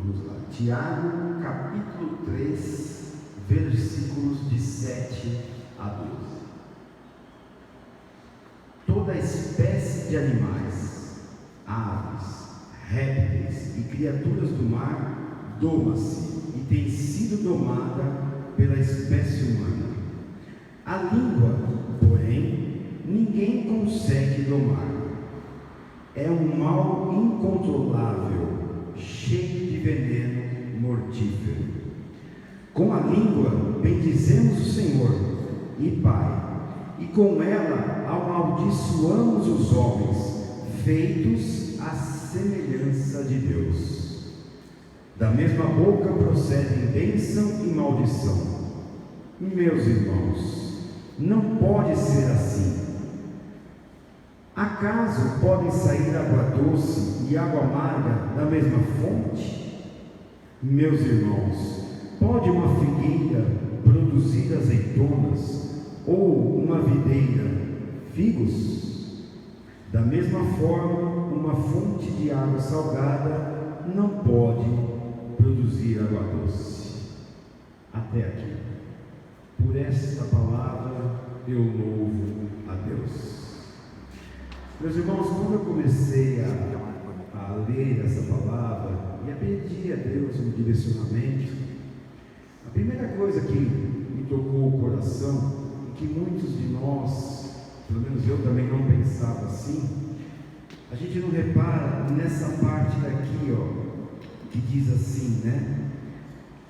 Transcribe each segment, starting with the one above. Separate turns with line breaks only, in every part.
Vamos lá. Tiago, capítulo 3, versículos de 7 a 12. Toda espécie de animais, aves, répteis e criaturas do mar doma-se e tem sido domada pela espécie humana. A língua, porém, ninguém consegue domar. É um mal incontrolável, cheio de veneno mortífero. Com a língua bendizemos o Senhor e Pai, e com ela amaldiçoamos os homens, feitos à semelhança de Deus. Da mesma boca procedem bênção e maldição. Meus irmãos, não pode ser assim. Acaso podem sair água doce e água amarga da mesma fonte? Meus irmãos, pode uma figueira produzir azeitonas ou uma videira figos? Da mesma forma, uma fonte de água salgada não pode produzir água doce. Até aqui. Por esta palavra eu louvo a Deus. Meus irmãos, quando eu comecei a ler essa palavra e a pedir a Deus um direcionamento, a primeira coisa que me tocou o coração, e que muitos de nós, pelo menos eu também não pensava assim, a gente não repara nessa parte daqui, que diz assim, né?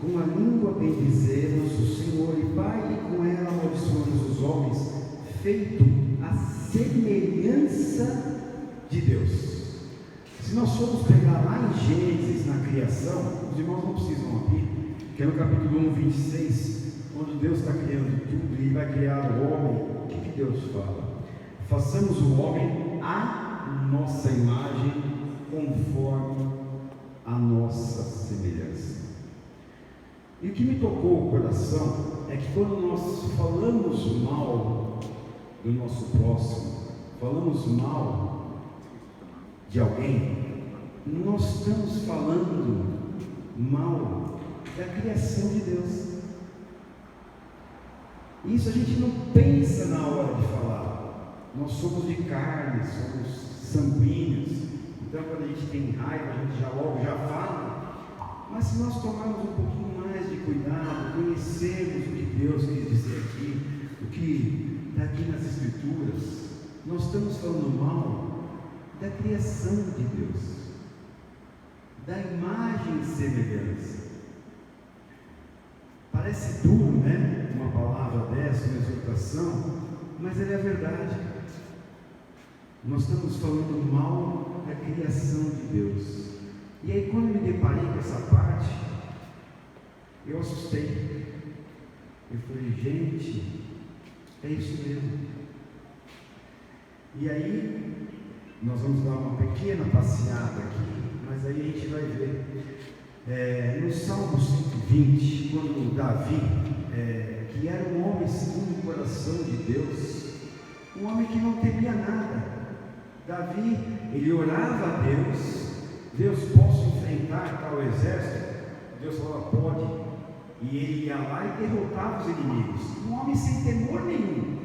Com a língua bendizemos o Senhor e Pai, e com ela amaldiçoamos os homens, feito a semelhança de Deus. Se nós formos pegar lá em Gênesis, na criação, os irmãos não precisam abrir, que é no capítulo 1, 26, quando Deus está criando tudo e Ele vai criar o homem, o que Deus fala? Façamos o homem à nossa imagem, conforme a nossa semelhança. E o que me tocou o coração é que quando nós falamos mal do nosso próximo, falamos mal de alguém, nós estamos falando mal da criação de Deus. Isso a gente não pensa na hora de falar. Nós somos de carne, somos sanguíneos, então quando a gente tem raiva, a gente já logo já fala. Mas se nós tomarmos um pouquinho mais de cuidado, conhecermos o que Deus quis dizer aqui, o que está aqui nas Escrituras, nós estamos falando mal da criação de Deus, da imagem e semelhança. Parece duro, né? Uma palavra dessa, uma exortação, mas ela é a verdade. Nós estamos falando mal da criação de Deus. E aí, quando eu me deparei com essa parte, eu assustei. Eu falei, gente, é isso mesmo. E aí, nós vamos dar uma pequena passeada aqui, mas aí a gente vai ver. No Salmo 120, quando Davi, que era um homem segundo o coração de Deus, um homem que não temia nada, Davi, ele orava a Deus, Deus, posso enfrentar tal exército? Deus falava, pode. E ele ia lá e derrotava os inimigos. Um homem sem temor nenhum.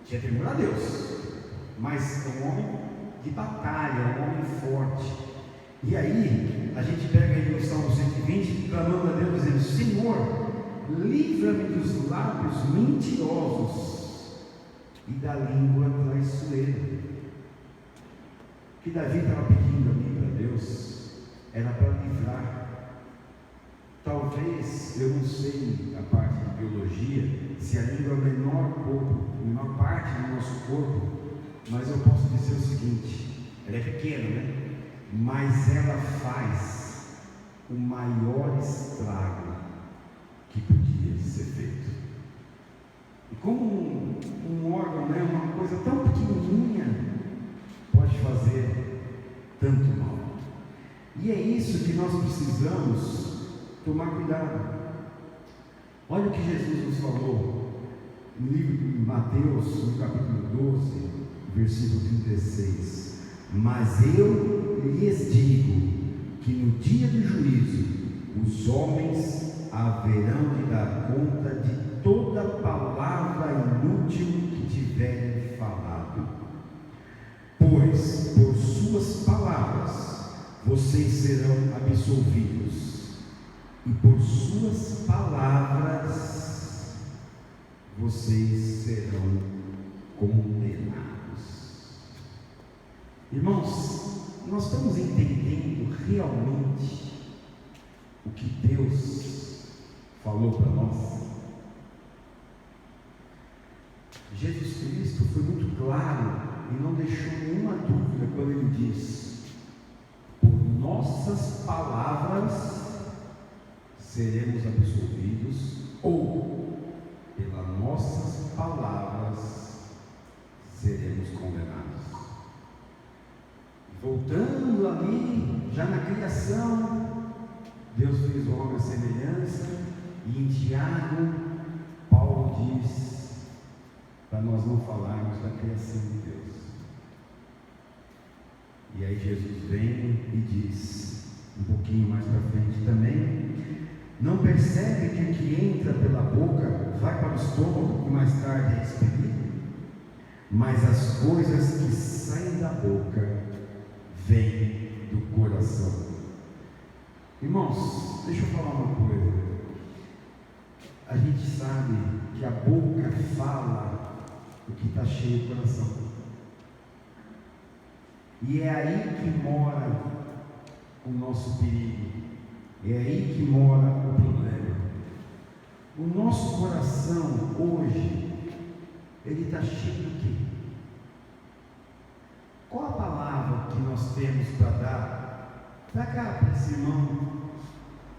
Tinha temor a Deus, mas é um homem de batalha, um homem forte. E aí, a gente pega aí no Salmo 120, clamando a Deus, dizendo, Senhor, livra-me dos lábios mentirosos e da língua traiçoeira. O que Davi estava pedindo ali para Deus era para livrar. Talvez, eu não sei a parte de biologia, se a língua é a menor parte do nosso corpo, mas eu posso dizer o seguinte, ela é pequena, né? Mas ela faz o maior estrago que podia ser feito. E como um órgão, né, uma coisa tão pequenininha, pode fazer tanto mal. E é isso que nós precisamos tomar cuidado. Olha o que Jesus nos falou no livro de Mateus, no capítulo 12, versículo 36. Mas eu lhes digo que no dia do juízo os homens haverão de dar conta de toda palavra inútil que tiverem falado, pois por suas palavras vocês serão absolvidos, e por suas palavras vocês serão condenados. Irmãos, nós estamos entendendo realmente o que Deus falou para nós? Jesus Cristo foi muito claro e não deixou nenhuma dúvida quando ele diz: por nossas palavras seremos absolvidos, ou pelas nossas palavras seremos condenados. Voltando ali, já na criação, Deus fez o homem à semelhança, e em Tiago, Paulo diz para nós não falarmos da criação de Deus. E aí Jesus vem e diz, um pouquinho mais para frente também: não percebe que o que entra pela boca vai para o estômago e mais tarde é expelido? Mas as coisas que saem da boca vêm do coração. Irmãos, deixa eu falar uma coisa. A gente sabe que a boca fala o que está cheio do coração. E é aí que mora o nosso perigo. É aí que mora o problema. O nosso coração hoje, ele está cheio de quê? Qual a palavra que nós temos para dar para cá, para esse irmão,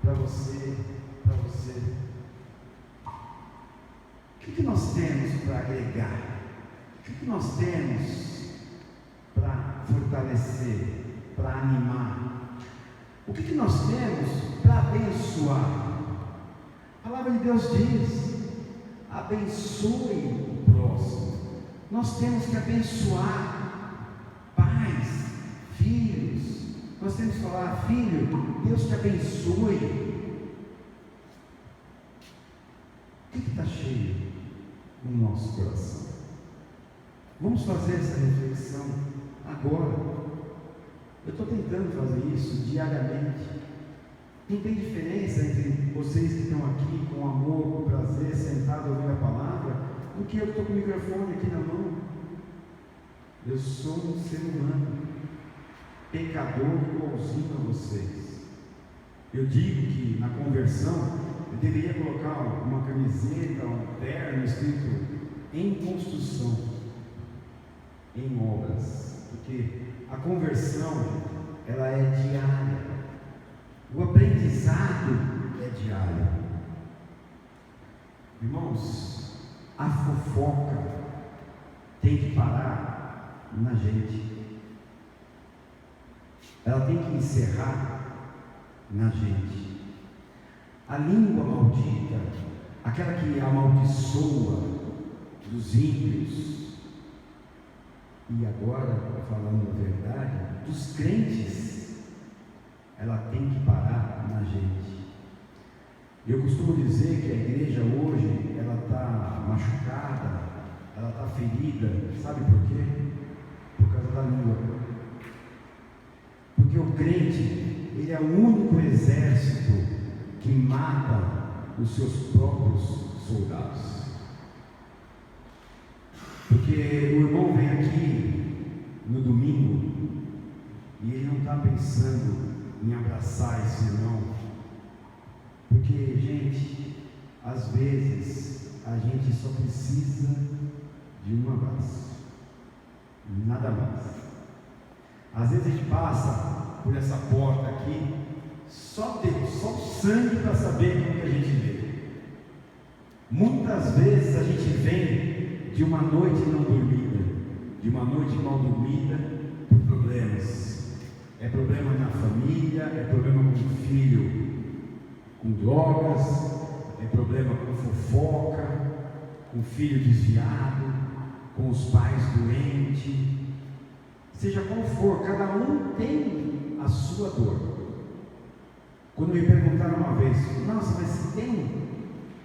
para você, para você? O que nós temos para agregar? O que nós temos para fortalecer, para animar? O que nós temos para abençoar? A palavra de Deus diz: abençoe o próximo. Nós temos que abençoar pais, filhos. Nós temos que falar: filho, Deus te abençoe. O que está cheio no nosso coração? Vamos fazer essa reflexão agora. Eu estou tentando fazer isso diariamente. Não tem diferença entre vocês que estão aqui com amor, com prazer, sentados ouvindo a palavra, do que eu que estou com o microfone aqui na mão. Eu sou um ser humano, pecador igualzinho a vocês. Eu digo que na conversão eu deveria colocar uma camiseta, um terno escrito em construção, em obras, porque a conversão ela é diária, o aprendizado é diário. Irmãos, a fofoca tem que parar na gente, ela tem que encerrar na gente. A língua maldita, aquela que amaldiçoa dos ímpios, e agora, falando a verdade, dos crentes, ela tem que parar na gente. Eu costumo dizer que a igreja hoje, ela está machucada, ela está ferida, sabe por quê? Por causa da língua. Porque o crente, ele é o único exército que mata os seus próprios soldados. Porque o irmão vem aqui no domingo e ele não está pensando em abraçar esse irmão. Porque, gente, às vezes a gente só precisa de um abraço, nada mais. Às vezes a gente passa por essa porta aqui, só Deus, só o sangue para saber como que a gente vê. Muitas vezes a gente vem de uma noite não dormida, de uma noite mal dormida, por problemas. É problema na família, é problema com o filho com drogas, é problema com fofoca, com o filho desviado, com os pais doentes. Seja qual for, cada um tem a sua dor. Quando me perguntaram uma vez, nossa, mas você tem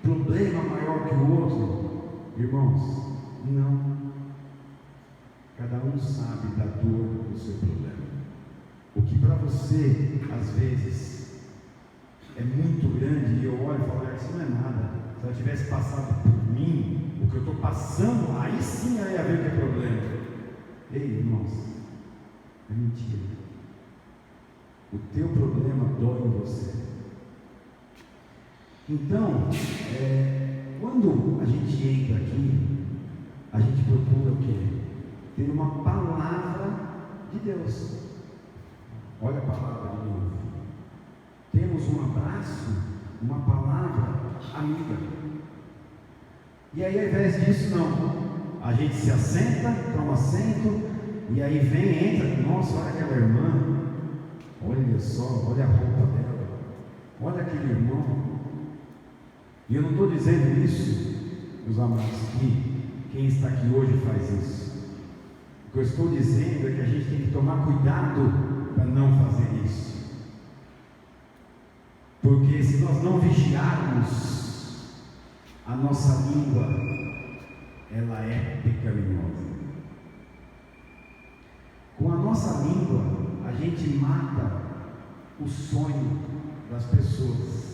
um problema maior que o outro? Irmãos, não. Cada um sabe da dor do seu problema. O que para você, às vezes, é muito grande, e eu olho e falo, isso não é nada. Se ela tivesse passado por mim, o que eu estou passando, aí sim ela ia ver o que é problema. Ei, irmãos, é mentira. O teu problema dói em você. Então, quando a gente entra aqui, a gente procura o quê? Ter uma palavra de Deus. Olha a palavra de novo. Temos um abraço, uma palavra amiga. E aí, ao invés disso, não. A gente se assenta, toma assento, e aí vem, entra. Nossa, olha aquela irmã. Olha só, olha a roupa dela. Olha aquele irmão. E eu não estou dizendo isso, meus amados, que quem está aqui hoje faz isso. O que eu estou dizendo é que a gente tem que tomar cuidado para não fazer isso. Porque se nós não vigiarmos, a nossa língua, ela é pecaminosa. Com a nossa língua, a gente mata o sonho das pessoas.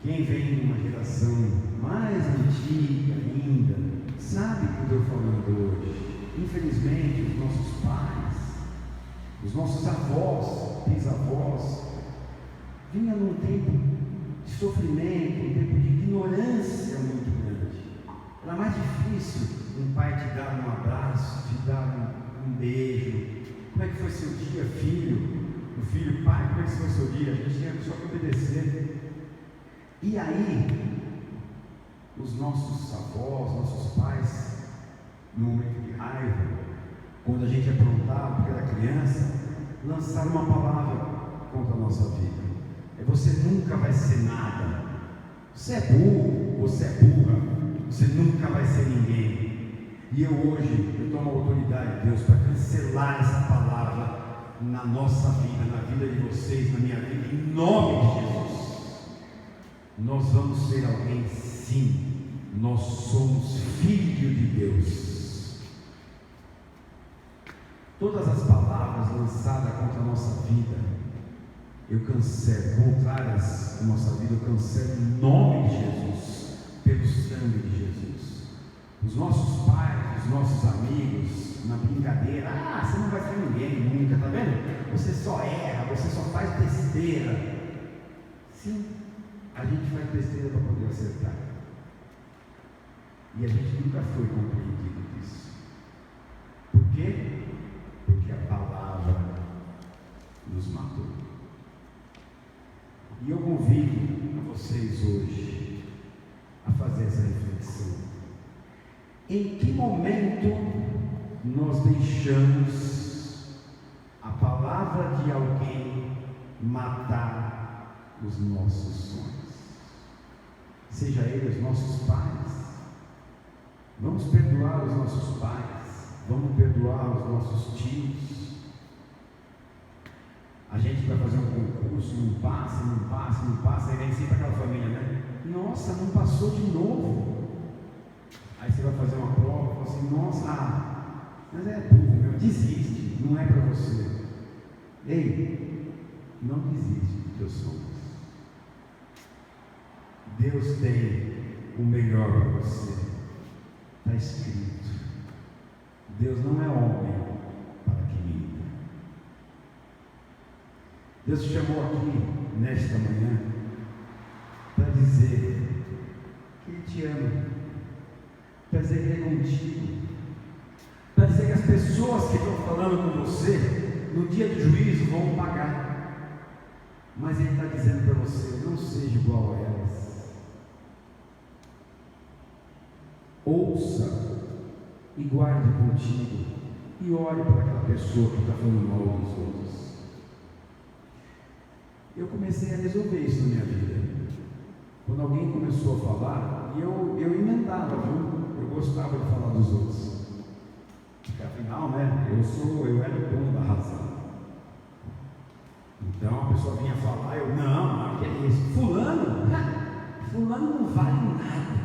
Quem vem de uma geração mais antiga ainda, sabe o que eu estou falando hoje. Infelizmente, os nossos pais, os nossos avós, bisavós, vinham num tempo de sofrimento, um tempo de ignorância muito grande. Era mais difícil um pai te dar um abraço, te dar um beijo. Como é que foi seu dia, filho? O filho, pai, como é que foi seu dia? A gente tinha só que obedecer. E aí, os nossos avós, nossos pais, no momento de raiva, quando a gente aprontava, porque era criança, lançaram uma palavra contra a nossa vida. Você nunca vai ser nada. Você é burro, você é burra, você nunca vai ser ninguém. E eu tomo a autoridade de Deus para cancelar essa palavra na nossa vida, na vida de vocês, na minha vida, em nome de Jesus. Nós vamos ser alguém, sim. Nós somos filhos de Deus. Todas as palavras lançadas contra a nossa vida, eu cancelo, contrárias à nossa vida, eu cancelo em nome de Jesus, pelo sangue de Jesus. Os nossos pais, os nossos amigos, na brincadeira, você não vai ser ninguém nunca, tá vendo? Você só erra, você só faz besteira. Sim, a gente faz besteira para poder acertar. E a gente nunca foi compreendido disso. Por quê? Porque a palavra nos matou. E eu convido a vocês hoje a fazer essa reflexão. Em que momento nós deixamos a palavra de alguém matar os nossos sonhos? Seja ele os nossos pais. Vamos perdoar os nossos pais, vamos perdoar os nossos tios. A gente vai fazer um concurso, não passa, e vem sempre aquela família, né? Nossa, não passou de novo. Aí você vai fazer uma prova e fala assim, nossa, mas é burro, meu, desiste, não é para você. Ei, não desiste dos teus sonhos. Deus tem o melhor para você. Está escrito. Deus não é homem para que minta. Deus te chamou aqui nesta manhã para dizer que Ele te ama, para dizer que Ele é contigo, para dizer que as pessoas que estão falando com você no dia do juízo vão pagar, mas Ele está dizendo para você: não seja igual a elas. Ouça e guarde contigo e olhe para aquela pessoa que está falando mal dos outros. Eu comecei a resolver isso na minha vida. Quando alguém começou a falar, e eu emendava, viu? Eu gostava de falar dos outros, porque afinal, né, eu era o dono da razão. Então a pessoa vinha falar, eu, não, que é isso? Fulano não vale nada.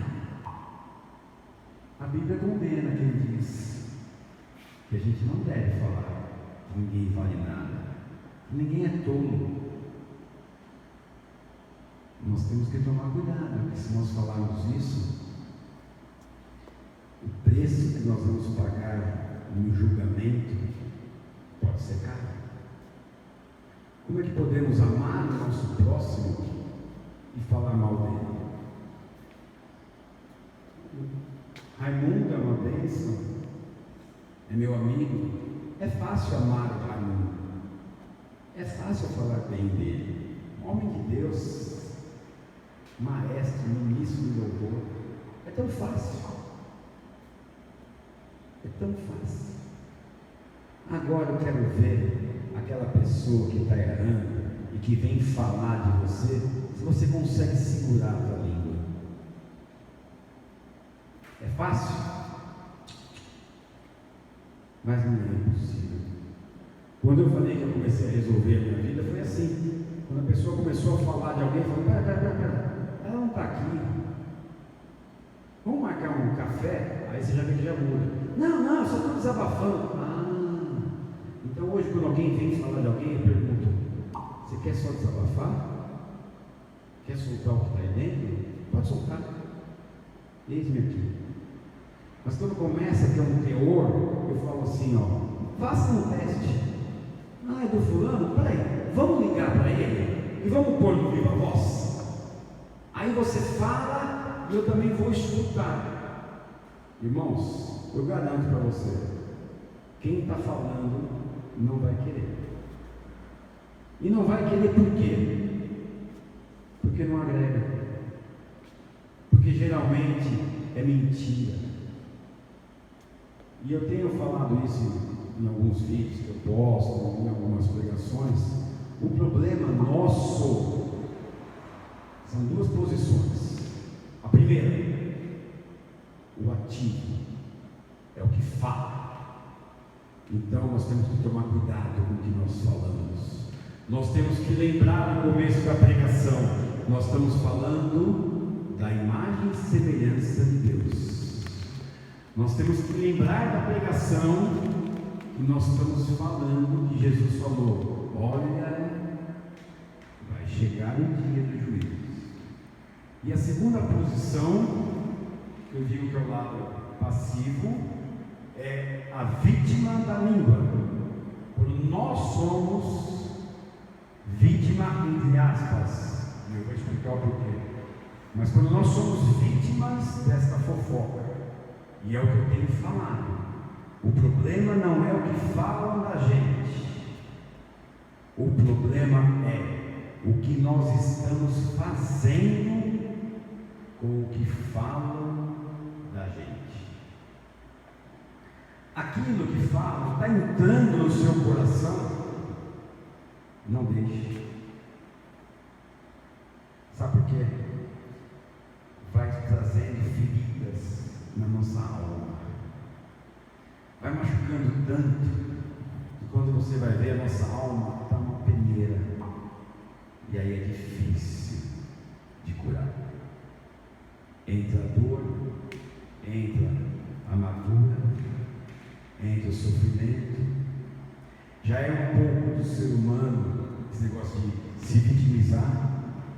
A Bíblia condena quem diz que a gente não deve falar que ninguém vale nada, que ninguém é tolo. Nós temos que tomar cuidado, porque se nós falarmos isso, o preço que nós vamos pagar no julgamento pode ser caro. Como é que podemos amar o nosso próximo e falar mal dele? Raimundo é uma bênção, é meu amigo. É fácil amar o Raimundo, é fácil falar bem dele. Homem de Deus, maestro, ministro do louvor. É tão fácil, é tão fácil. Agora eu quero ver aquela pessoa que está errando e que vem falar de você, se você consegue segurar a tua língua. É fácil? Mas não é impossível. Quando eu falei que eu comecei a resolver a minha vida, foi assim. Quando a pessoa começou a falar de alguém, eu falei, pera, ela não está aqui. Vamos marcar um café? Aí você já vê que já muda. Não, eu só estou desabafando. Então hoje quando alguém vem falar de alguém, eu pergunto, você quer só desabafar? Quer soltar o que está aí dentro? Pode soltar. Eis-me aqui. Mas quando começa a ter um teor, eu falo assim, faça um teste. É do fulano? Peraí, vamos ligar para ele e vamos pôr no viva voz. Aí você fala e eu também vou escutar. Irmãos, eu garanto para você, quem está falando não vai querer. E não vai querer por quê? Porque não agrega. Porque geralmente é mentira. E eu tenho falado isso em alguns vídeos que eu posto, em algumas pregações. O problema nosso são duas posições. A primeira, o ativo, é o que fala. Então nós temos que tomar cuidado com o que nós falamos. Nós temos que lembrar no começo da pregação, nós estamos falando da imagem e semelhança de Deus. Nós temos que lembrar da pregação que nós estamos falando que Jesus falou, olha, vai chegar o dia do juízo. E a segunda posição, que eu digo que é o lado passivo, é a vítima da língua. Quando nós somos vítima, entre aspas, e eu vou explicar o porquê, mas quando nós somos vítimas desta fofoca, e é o que eu tenho falado, o problema não é o que falam da gente, o problema é o que nós estamos fazendo com o que falam da gente. Aquilo que falam está entrando no seu coração, não deixe. Sabe por quê? Vai trazendo feridas na nossa alma, vai machucando tanto que quando você vai ver, a nossa alma está uma peneira, e aí é difícil de curar. Entra a dor, entra a amargura, entra o sofrimento. Já é um pouco do ser humano esse negócio de se vitimizar.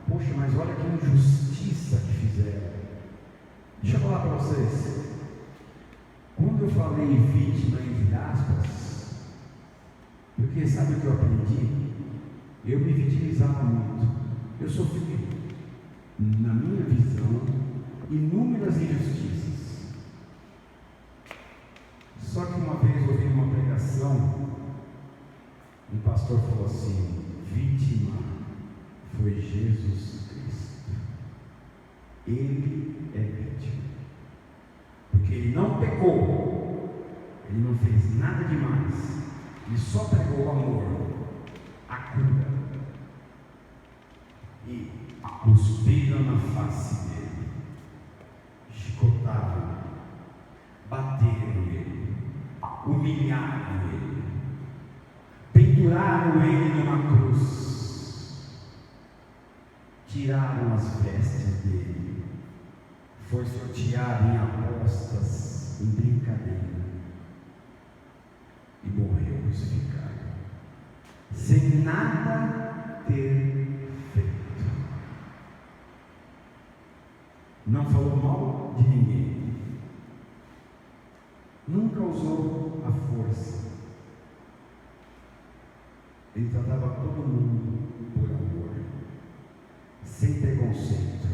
Poxa, mas olha que injustiça que fizeram. Deixa eu falar para vocês. Quando eu falei vítima, entre aspas, porque sabe o que eu aprendi? Eu me vitimizava muito. Eu sofri, na minha visão, inúmeras injustiças. Só que uma vez eu ouvi uma pregação, um pastor falou assim: vítima foi Jesus Cristo. Ele é vítima, porque ele não pecou, ele não fez nada demais, ele só pregou o amor, a cura, e cuspiram na face dele, chicotaram ele, bateram ele, humilharam ele, penduraram ele numa cruz. tiraram as vestes dele, foi sorteado em apostas, em brincadeira, e morreu crucificado, sem nada ter feito. Não falou mal de ninguém, nunca usou a força. Ele tratava todo mundo por amor, sem preconceito.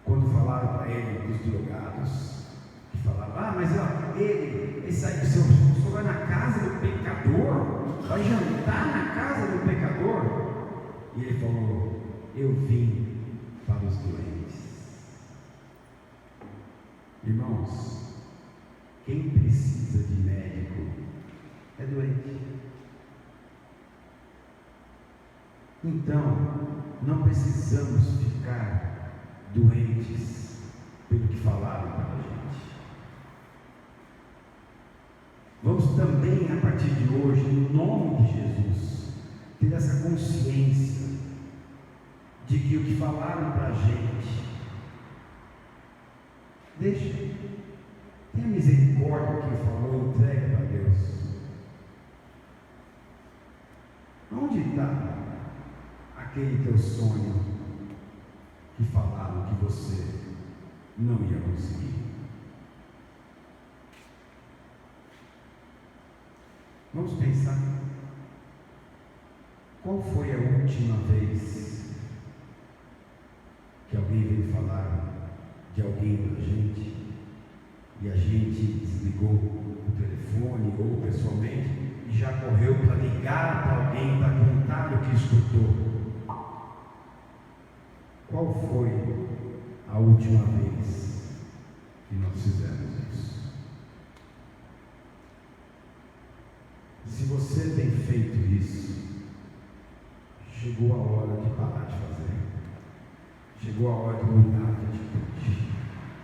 Quando falaram para ele dos drogados, que falavam, mas esse aí, o senhor vai na casa do pecador, vai jantar na casa do pecador? E ele falou, eu vim para os doentes. Irmãos, quem precisa de médico é doente. Então, não precisamos ficar doentes pelo que falaram para a gente. Vamos também, a partir de hoje, em nome de Jesus, ter essa consciência de que o que falaram para a gente, deixa, tenha misericórdia que falou, entrega para Deus. Onde está aquele teu sonho que falaram que você não ia conseguir? Vamos pensar, qual foi a última vez que alguém veio falar de alguém para a gente e a gente desligou o telefone ou pessoalmente e já correu para ligar para alguém para contar o que escutou? Qual foi a última vez que nós fizemos isso? Se você tem feito isso, chegou a hora de parar de fazer. Chegou a hora de mudar de atitude.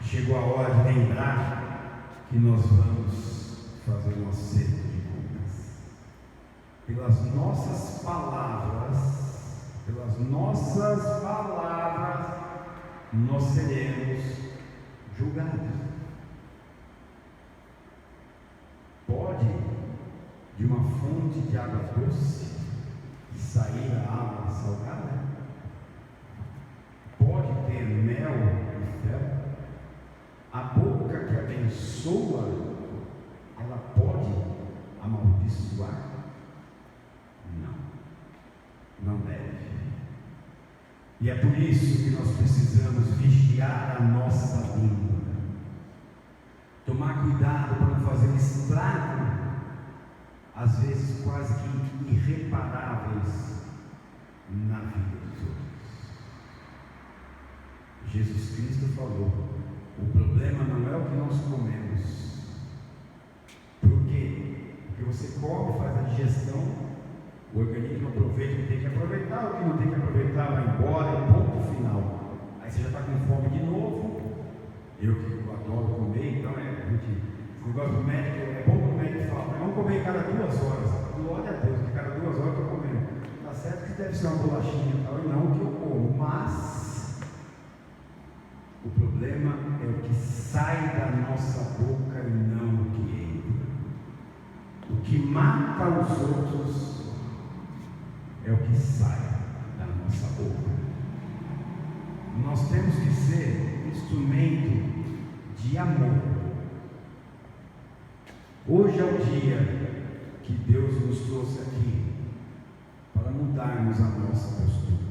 Chegou a hora de lembrar que nós vamos fazer um acerto de contas. Pelas nossas palavras, nós seremos julgados. Pode, de uma fonte de água doce, sair a água salgada? Pode ter mel e fel? A boca que abençoa, ela pode amaldiçoar? Não deve. E é por isso que nós precisamos vigiar a nossa língua, tomar cuidado para não fazer um estrago, às vezes quase que irreparáveis, na vida dos outros. Jesus Cristo falou, o problema não é o que nós comemos. Por quê? Porque você come, faz a digestão, o organismo aproveita o que tem que aproveitar, o que não tem que aproveitar vai embora, é ponto final. Aí você já está com fome de novo. Eu que adoro comer, então esse negócio do médico, é bom que o médico fala, vamos comer cada 2 horas. Glória a Deus, que cada 2 horas eu estou comendo. Está certo que deve ser uma bolachinha e tal, e não o que eu como, mas o problema é o que sai da nossa boca e não o que entra. O que mata os outros é o que sai da nossa boca. Nós temos que ser instrumento de amor. Hoje é o dia que Deus nos trouxe aqui para mudarmos a nossa postura,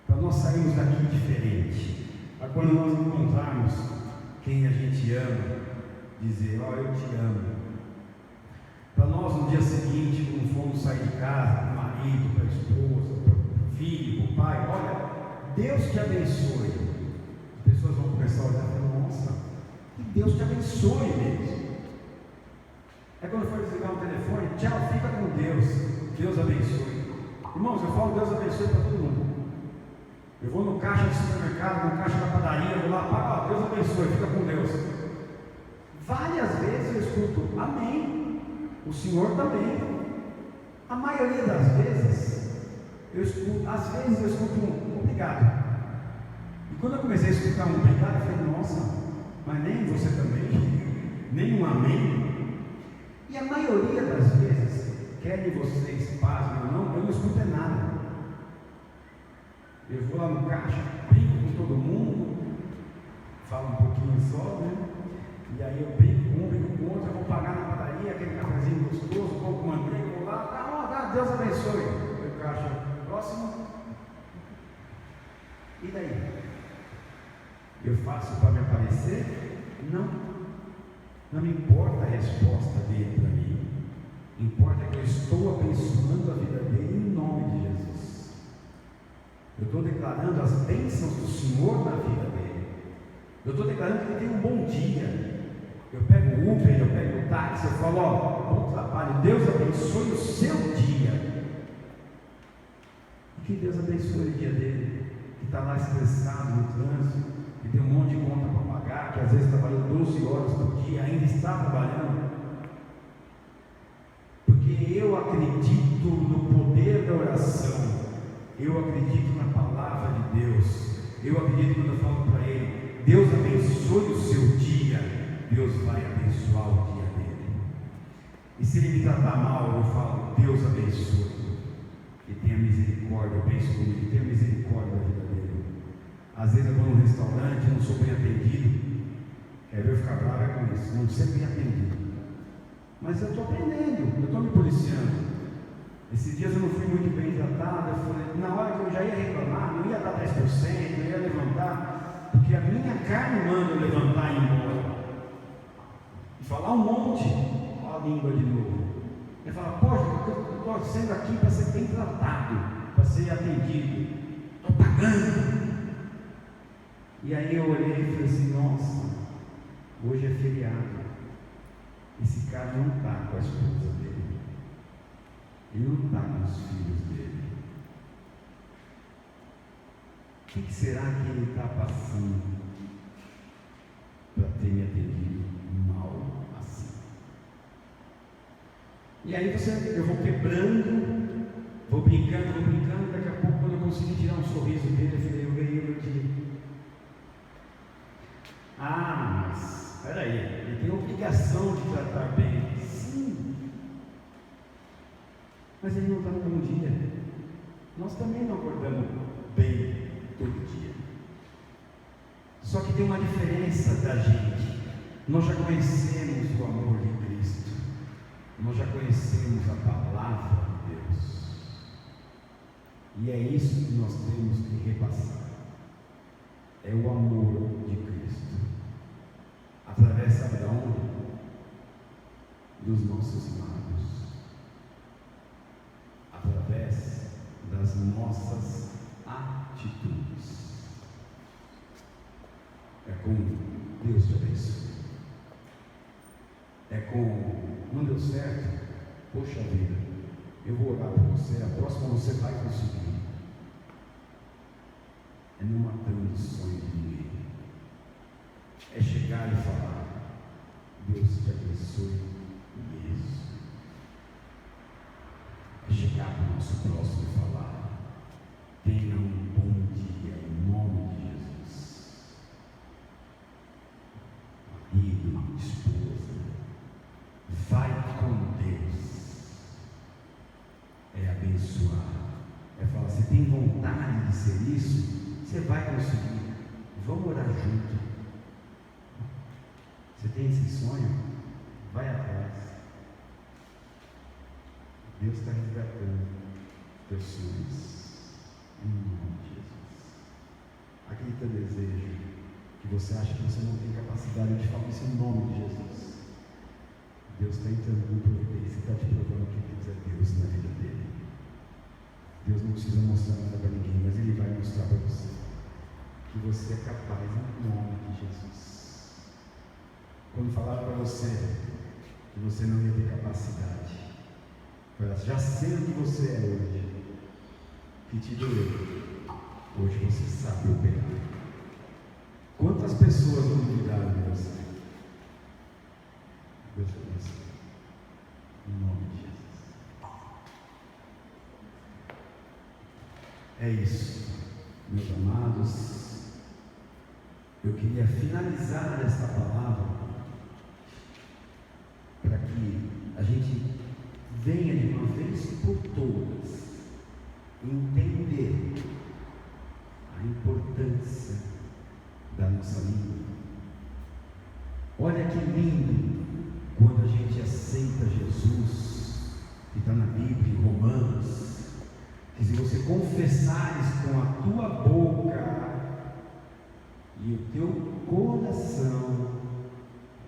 para nós sairmos daqui diferente, para quando nós encontrarmos quem a gente ama, dizer, ó, eu te amo. Para nós no dia seguinte, quando formos sair de casa, para o marido, para a esposa, para o filho, para o pai, olha, Deus te abençoe. As pessoas vão começar a olhar e falar, nossa, que Deus te abençoe mesmo. É quando for desligar o telefone, tchau, fica com Deus, Deus abençoe. Irmãos, eu falo Deus abençoe para todo mundo. Eu vou no caixa do supermercado, no caixa da padaria, vou lá, paga, Deus abençoe, fica com Deus. Várias vezes eu escuto, amém, o Senhor também. A maioria das vezes, às vezes eu escuto um obrigado. E quando eu comecei a escutar um obrigado, eu falei, nossa, mas nem você também, nem um amém. E a maioria das vezes, querem vocês pasmem ou não, eu não escuto nada. Eu vou lá no caixa, brinco com todo mundo, falo um pouquinho só, né? E aí eu brinco com um, brinco com o outro, eu vou pagar na padaria, aquele cafezinho gostoso, um pouco de manteiga, vou lá, Deus abençoe. O caixa, próximo. E daí? Eu faço para me aparecer? Não. Não me importa a resposta dele para mim. Importa que eu estou abençoando a vida dele em nome de Jesus. Eu estou declarando as bênçãos do Senhor na vida dele. Eu estou declarando que ele tem um bom dia. Eu pego o Uber, eu pego o táxi, eu falo, bom trabalho, Deus abençoe o seu dia. E que Deus abençoe o dia dele, que está lá estressado no trânsito, que tem um monte de conta para pagar, que às vezes trabalhou 12 horas por dia, ainda está trabalhando. Porque eu acredito no poder da oração, eu acredito na palavra de Deus, eu acredito quando eu falo para ele, Deus abençoe o seu dia, Deus vai abençoar o dia dele. E se ele me tratar mal, eu falo, Deus abençoe, e tenha misericórdia, eu penso comigo, tenha misericórdia da vida dele. Às vezes eu vou num restaurante, não sou bem atendido, quer ver eu ficar bravo com isso, não ser bem atendido. Mas eu estou aprendendo, eu estou me policiando. Esses dias eu não fui muito bem tratado, na hora que eu já ia reclamar, não ia dar 10%, não ia levantar, porque a minha carne manda eu levantar e ir embora. E falar um monte, ó a língua de novo. E falar, poxa, eu estou sendo aqui para ser bem tratado, para ser atendido, estou pagando. E aí eu olhei e falei assim, nossa, hoje é feriado. Esse cara não está com a esposa dele. Ele não está com os filhos dele. O que será que ele está passando para ter me atendido mal assim? E aí eu vou quebrando, vou brincando, daqui a pouco quando eu consegui tirar um sorriso dele, eu falei, eu ganhei o meu dia. Ah, mas espera aí, ele tem a obrigação de tratar bem. Sim. Mas ele não está no bom dia. Nós também não acordamos bem todo dia. Só que tem uma diferença da gente. Nós já conhecemos o amor de Cristo. Nós já conhecemos a palavra de Deus. E é isso que nós temos que repassar. É o amor de Cristo. Através, sabe de onde? Dos nossos lábios. Através das nossas atitudes. É com Deus te abençoe. É com não deu certo? Poxa vida, eu vou orar por você, a próxima você vai conseguir. É não matando o sonho de ninguém. É chegar e falar, Deus te abençoe mesmo. É chegar para o nosso próximo e falar, tenha um bom dia em nome de Jesus. Marido, esposa, vai com Deus. É abençoar. É falar, você tem vontade de ser isso? Você vai conseguir. Vamos orar junto. Você tem esse sonho? Vai atrás. Deus está resgatando teus sonhos. Em nome de Jesus. Aquele teu desejo que você acha que você não tem capacidade de falar isso em nome de Jesus. Deus está entrando com providência e está te provando que Deus é Deus na vida dele. Deus não precisa mostrar nada para ninguém, mas Ele vai mostrar para você que você é capaz em nome de Jesus. Quando falaram para você que você não ia ter capacidade, já sei o que você é hoje, que te doeu, hoje você sabe operar. Quantas pessoas não duvidaram de você? Deus te abençoe. Em nome de Jesus. É isso, meus amados. Eu queria finalizar esta palavra para que a gente venha de uma vez por todas entender a importância da nossa língua. Olha que lindo quando a gente aceita Jesus, que está na Bíblia, em Romanos, que se você confessares com a tua boca e o teu coração,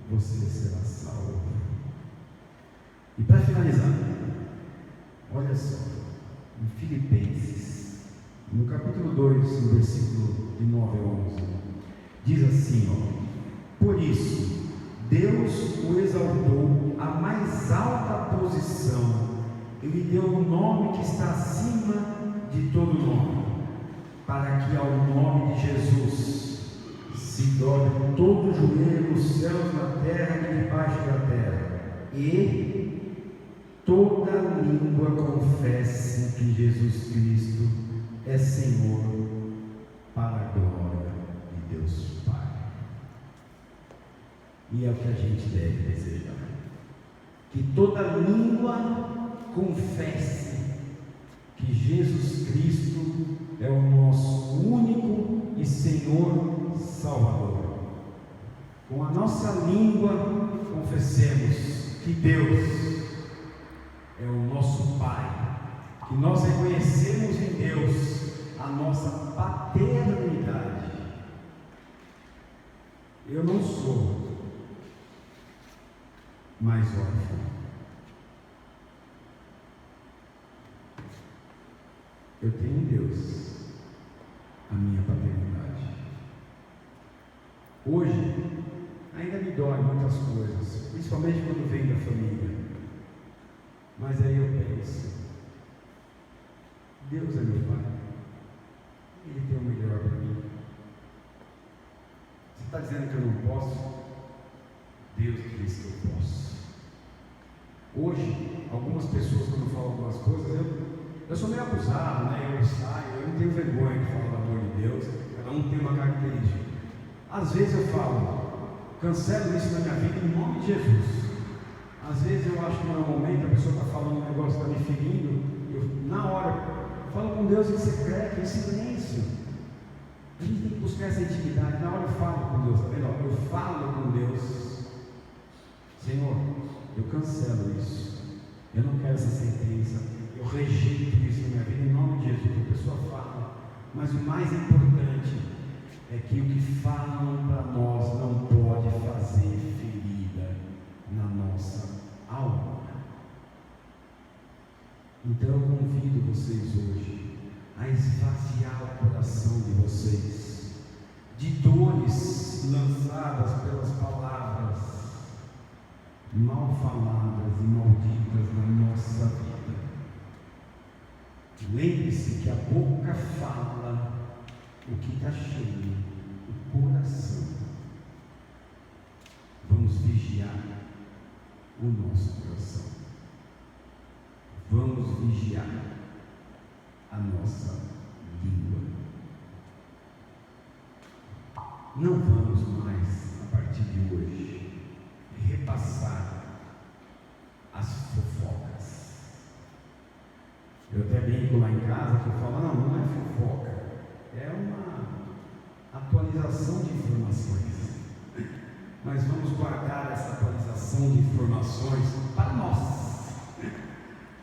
você será salvo. E para finalizar, olha só, em Filipenses, no capítulo 2, no versículo de 9 a 11, diz assim, por isso, Deus o exaltou à mais alta posição, e lhe deu um nome que está acima de todo nome, para que ao nome de Jesus se dobre todo o joelho nos céus, na terra e debaixo da terra, e toda língua confesse que Jesus Cristo é Senhor, para a glória de Deus Pai. E é o que a gente deve desejar, que toda língua confesse que Jesus Cristo é o nosso único e Senhor Salvador. Com a nossa língua confessemos que Deus é o nosso Pai, que nós reconhecemos em Deus a nossa paternidade. Eu não sou mais órfão. Eu tenho em Deus a minha paternidade. Hoje, ainda me dói muitas coisas, principalmente quando vem da família. Mas aí eu penso, Deus é meu Pai, Ele tem o melhor para mim. Você está dizendo que eu não posso? Deus diz que eu posso. Hoje, algumas pessoas, quando falam algumas coisas, eu sou meio abusado, né? Eu saio, eu não tenho vergonha de falar do amor de Deus, cada um tem uma característica. Às vezes eu falo, cancelo isso na minha vida em nome de Jesus. Às vezes eu acho que no momento a pessoa está falando um negócio, está me ferindo, eu, na hora, falo com Deus em secreto, em silêncio. A gente tem que buscar essa intimidade. Na hora eu falo com Deus, tá vendo? Eu falo com Deus, Senhor, eu cancelo isso, eu não quero essa sentença, eu rejeito isso na minha vida em nome de Jesus. A pessoa fala, mas o mais importante é que o que falam para nós não pode fazer ferida na nossa alma. Então eu convido vocês hoje a esvaziar o coração de vocês de dores lançadas pelas palavras mal faladas e malditas na nossa vida. Lembre-se que a boca fala o que está cheio, o coração. Vamos vigiar o nosso coração. Vamos vigiar a nossa língua. Não vamos mais, a partir de hoje, repassar as fofocas. Eu até brinco lá em casa que eu falo, não é fofoca, é uma atualização de informações. Mas vamos guardar essa atualização de informações para nós.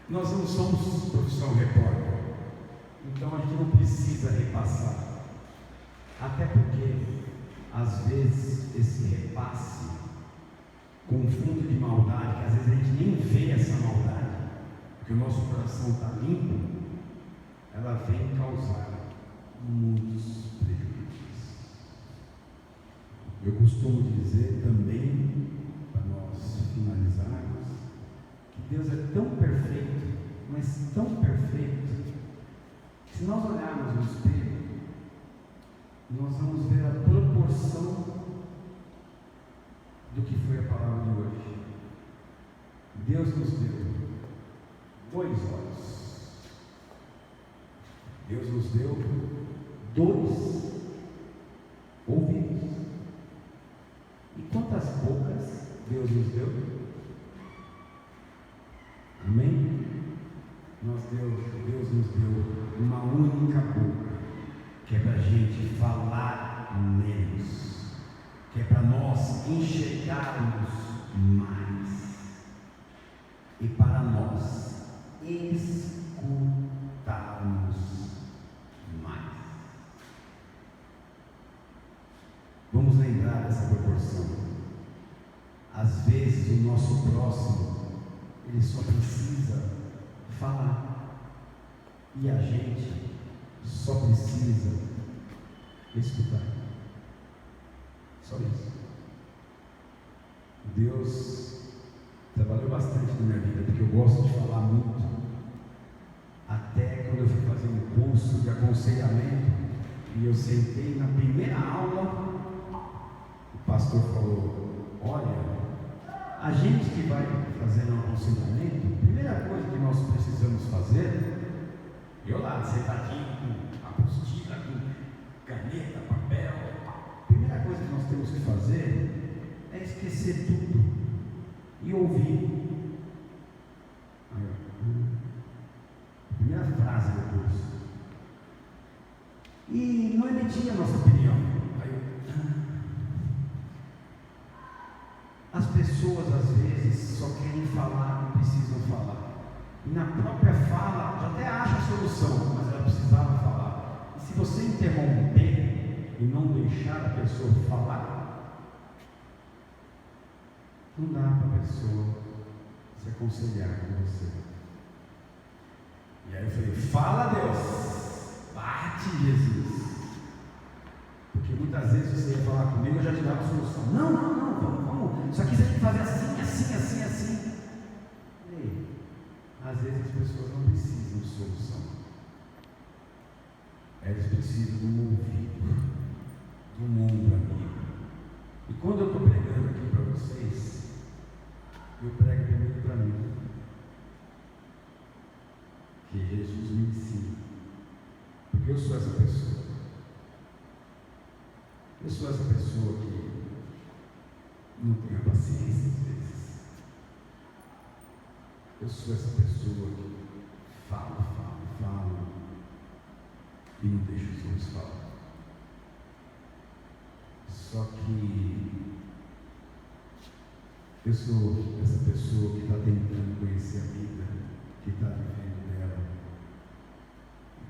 Nós não somos profissão repórter, então a gente não precisa repassar. Até porque, às vezes, esse repasse com um fundo de maldade, que às vezes a gente nem vê essa maldade, porque o nosso coração está limpo, ela vem causar muitos prejuízos. Eu costumo dizer também, para nós finalizarmos, que Deus é tão perfeito, mas tão perfeito, que se nós olharmos no espelho, nós vamos ver a proporção do que foi a palavra de hoje. Deus nos deu 2 olhos, Deus nos deu 2 ouvidos. E quantas bocas Deus nos deu? Amém? Deus nos deu uma única boca, que é para a gente falar menos, que é para nós enxergarmos mais, e para nós escutarmos mais. Vamos lembrar dessa proporção. Às vezes o nosso próximo, ele só precisa falar, e a gente só precisa escutar. Só isso. Deus trabalhou bastante na minha vida, porque eu gosto de falar muito. Até quando eu fui fazer um curso de aconselhamento, e eu sentei na primeira aula, o pastor falou: olha, a gente que vai fazer um aconselhamento, a primeira coisa que nós precisamos fazer, eu lá sentadinho com apostila, com caneta, papel, a primeira coisa que nós temos que fazer é esquecer tudo e ouvir. Primeira frase do curso. E não emitir a nossa opinião. As pessoas às vezes só querem falar, não precisam falar. E na própria fala já até acha a solução, mas ela precisava falar. E se você interromper e não deixar a pessoa falar, não dá para a pessoa se aconselhar com você. E aí eu falei: fala, Deus, bate, Jesus. Porque muitas vezes você ia falar comigo, eu já te dava a solução. Não, vamos. Isso aqui você tem que fazer assim. E às vezes as pessoas não precisam de solução. Elas precisam de um ouvido, de um ombro amigo. E quando eu estou pregando aqui para vocês, eu prego primeiro para mim. Que Jesus me ensina. Porque eu sou essa pessoa. Eu sou essa pessoa que não tem a paciência às vezes. Eu sou essa pessoa que fala e não deixa os outros falar. Só que eu sou essa pessoa que está tentando conhecer a vida, que está vivendo dela,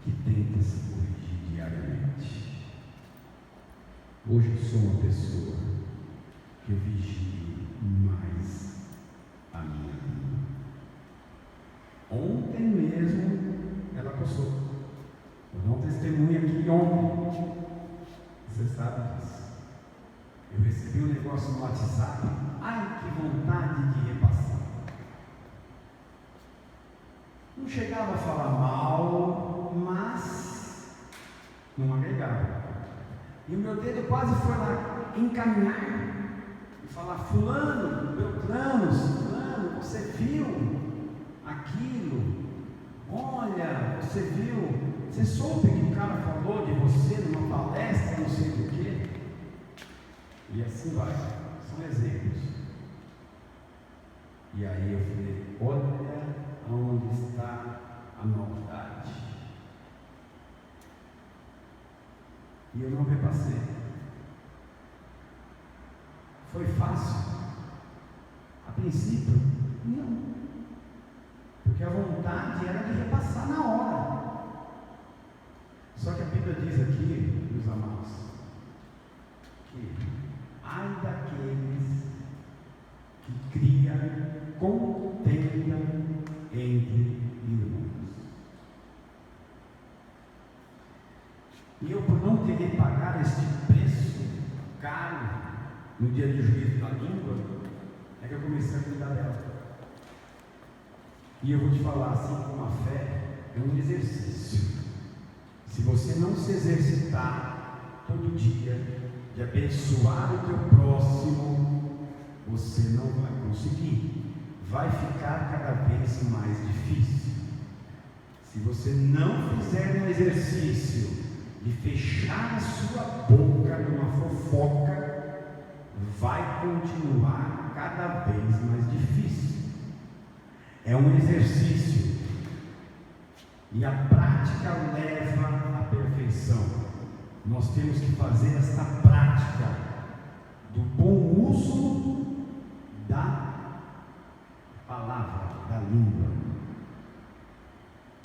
que tenta se corrigir diariamente. Hoje eu sou uma pessoa que eu vigio mais a minha vida. Ontem mesmo ela passou. Eu dou um testemunho aqui ontem. Você sabe disso. Eu recebi um negócio no WhatsApp. Ai, que vontade de repassar. Não chegava a falar mal, mas não agregava. E o meu dedo quase foi lá encaminhar e falar: fulano, Beltrano, fulano, você viu aquilo? Olha, você viu? Você soube que o cara falou de você numa palestra, não sei do quê? E assim vai, são exemplos. E aí eu falei: olha onde está a maldade. E eu não repassei. Foi fácil? A princípio, não. Porque a vontade era de repassar na hora. Só que a Bíblia diz aqui, meus amados, que ai daqueles que criam contenda entre irmãos. E eu, por não querer pagar este preço caro no dia de juízo da língua, é que eu comecei a cuidar dela. E eu vou te falar assim, como a fé é um exercício. Se você não se exercitar todo dia de abençoar o teu próximo, você não vai conseguir. Vai ficar cada vez mais difícil. Se você não fizer um exercício de fechar a sua boca numa fofoca, vai continuar cada vez mais difícil. É um exercício. E a prática leva à perfeição. Nós temos que fazer esta prática do bom uso da palavra, da língua.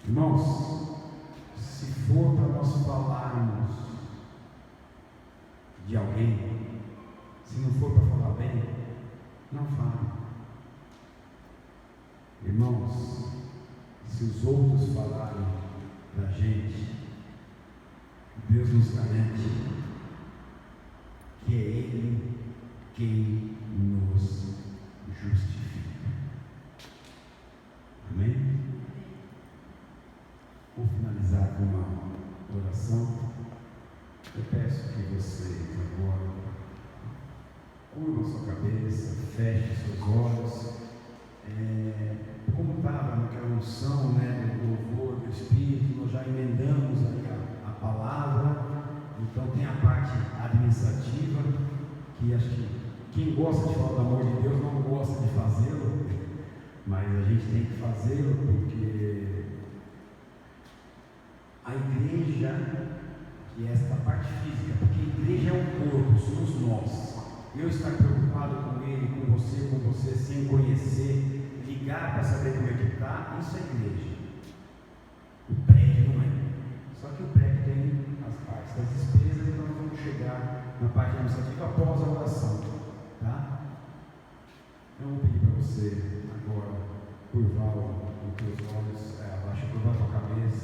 Irmãos, se for para nós falarmos de alguém, se não for para falar bem, não fale. Irmãos, se os outros falarem da gente, Deus nos garante que é Ele quem nos justifica. Amém? Vou finalizar com uma oração. Eu peço que vocês agora curvam sua cabeça, fechem seus olhos. Como estava naquela unção, do louvor do Espírito, nós já emendamos aí a palavra. Então tem a parte administrativa, que acho que quem gosta de falar do amor de Deus não gosta de fazê-lo, mas a gente tem que fazê-lo porque a igreja, que é esta parte física, porque a igreja é o corpo, somos nós. Eu estar preocupado com ele, com você, sem conhecer, ligar para saber como é que está, isso é igreja. O prédio não é. Só que o prédio tem as partes das despesas, então nós vamos chegar na parte administrativa após a oração. Tá? Eu vou pedir para você agora curvar os teus olhos, curvar a tua cabeça.